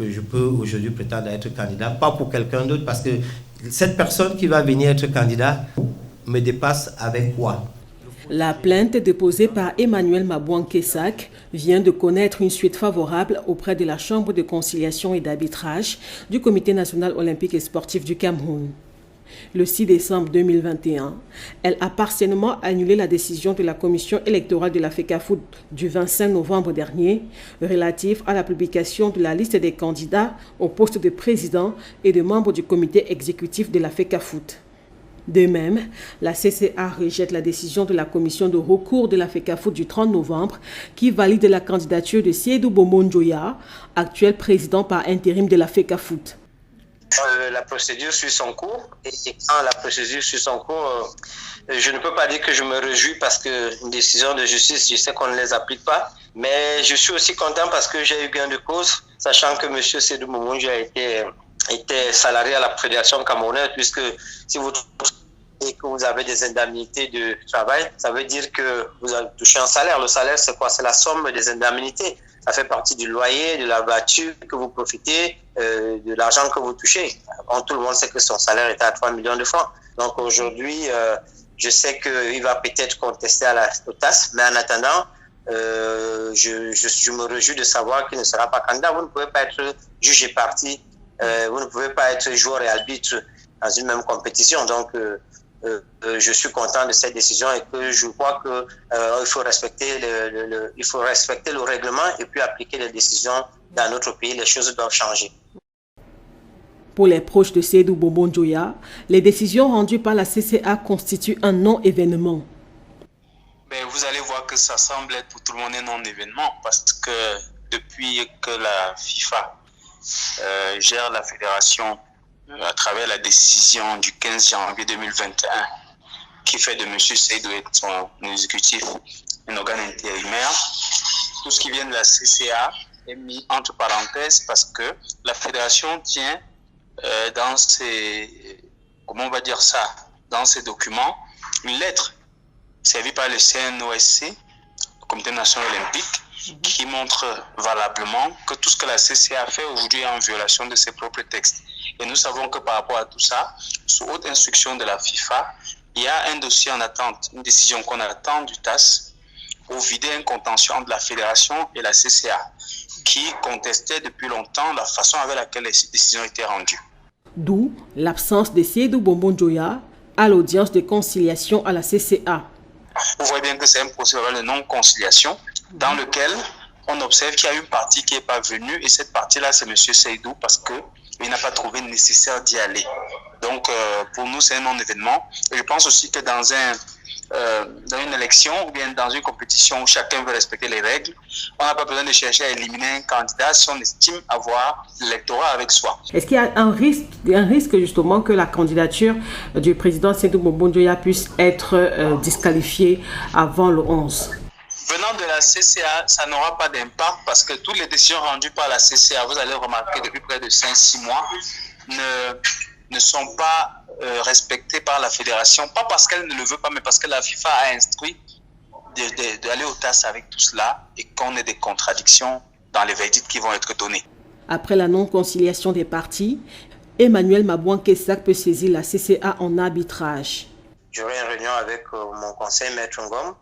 je peux aujourd'hui prétendre à être candidat, pas pour quelqu'un d'autre, parce que cette personne qui va venir être candidat me dépasse avec quoi? La plainte déposée par Emmanuel Mabouan-Kessak vient de connaître une suite favorable auprès de la Chambre de conciliation et d'arbitrage du Comité national olympique et sportif du Cameroun. Le 6 décembre 2021, elle a partiellement annulé la décision de la commission électorale de la FECAFOOT du 25 novembre dernier relative à la publication de la liste des candidats au poste de président et de membres du comité exécutif de la FECAFOOT. De même, la CCA rejette la décision de la commission de recours de la FECAFOOT du 30 novembre qui valide la candidature de Seydou Bombon Njoya, actuel président par intérim de la FECAFOOT. La procédure suit son cours et quand la procédure suit son cours, je ne peux pas dire que je me réjouis parce qu'une décision de justice, je sais qu'on ne les applique pas, mais je suis aussi content parce que j'ai eu gain de cause, sachant que M. Seydou Bombon Njoya était salarié à la Fédération camerounaise, puisque si vous et que vous avez des indemnités de travail, ça veut dire que vous avez touché un salaire. Le salaire, c'est quoi? C'est la somme des indemnités. Ça fait partie du loyer, de la voiture que vous profitez, de l'argent que vous touchez. Bon, tout le monde sait que son salaire était à 3 millions de francs. Donc aujourd'hui, je sais qu'il va peut-être contester à la TAS, mais en attendant, je me réjouis de savoir qu'il ne sera pas candidat. Vous ne pouvez pas être juge et partie, vous ne pouvez pas être joueur et arbitre dans une même compétition. Donc, je suis content de cette décision et que je crois que il faut respecter le règlement et puis appliquer les décisions dans notre pays. Les choses doivent changer. Pour les proches de Seydou Bombon Njoya, les décisions rendues par la CCA constituent un non-événement. Vous allez voir que ça semble être pour tout le monde un non-événement parce que depuis que la FIFA gère la fédération à travers la décision du 15 janvier 2021 qui fait de M. Seydou et son exécutif un organe intérimaire, tout ce qui vient de la CCA est mis entre parenthèses parce que la fédération tient dans ses, dans ses documents, une lettre servie par le CNOSC, le Comité national olympique, qui montre valablement que tout ce que la CCA fait aujourd'hui est en violation de ses propres textes. Et nous savons que par rapport à tout ça, sous haute instruction de la FIFA, il y a un dossier en attente, une décision qu'on attend du TAS pour vider un contentieux entre la Fédération et la CCA, qui contestait depuis longtemps la façon avec laquelle les décisions étaient rendues. D'où l'absence de Seydou Bombon Njoya à l'audience de conciliation à la CCA. Vous voyez bien que c'est un procédé de non-conciliation dans lequel on observe qu'il y a une partie qui n'est pas venue et cette partie-là, c'est M. Seydou parce qu'il n'a pas trouvé nécessaire d'y aller. Donc, pour nous, c'est un non-événement. Et je pense aussi que dans une élection ou bien dans une compétition où chacun veut respecter les règles, on n'a pas besoin de chercher à éliminer un candidat si on estime avoir l'électorat avec soi. Est-ce qu'il y a un risque justement que la candidature du président Seydou Bombon Njoya puisse être disqualifiée avant le 11? Venant de la CCA, ça n'aura pas d'impact parce que toutes les décisions rendues par la CCA, vous allez remarquer depuis près de 5-6 mois, ne sont pas respectées par la fédération. Pas parce qu'elle ne le veut pas, mais parce que la FIFA a instruit d'aller au TAS avec tout cela et qu'on ait des contradictions dans les verdicts qui vont être donnés. Après la non-conciliation des parties, Emmanuel Mabouan-Kessak peut saisir la CCA en arbitrage. J'aurai une réunion avec mon conseil, Maître Ngom.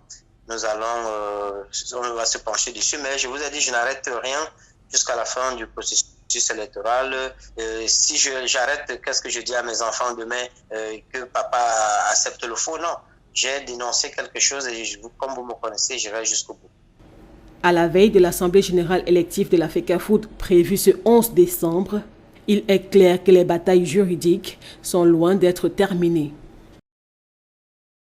On va se pencher dessus, mais je vous ai dit, je n'arrête rien jusqu'à la fin du processus électoral. Si j'arrête, qu'est-ce que je dis à mes enfants demain, que papa accepte le faux? Non, j'ai dénoncé quelque chose et comme vous me connaissez, je vais jusqu'au bout. À la veille de l'Assemblée générale élective de la FECAFOOT prévue ce 11 décembre, il est clair que les batailles juridiques sont loin d'être terminées.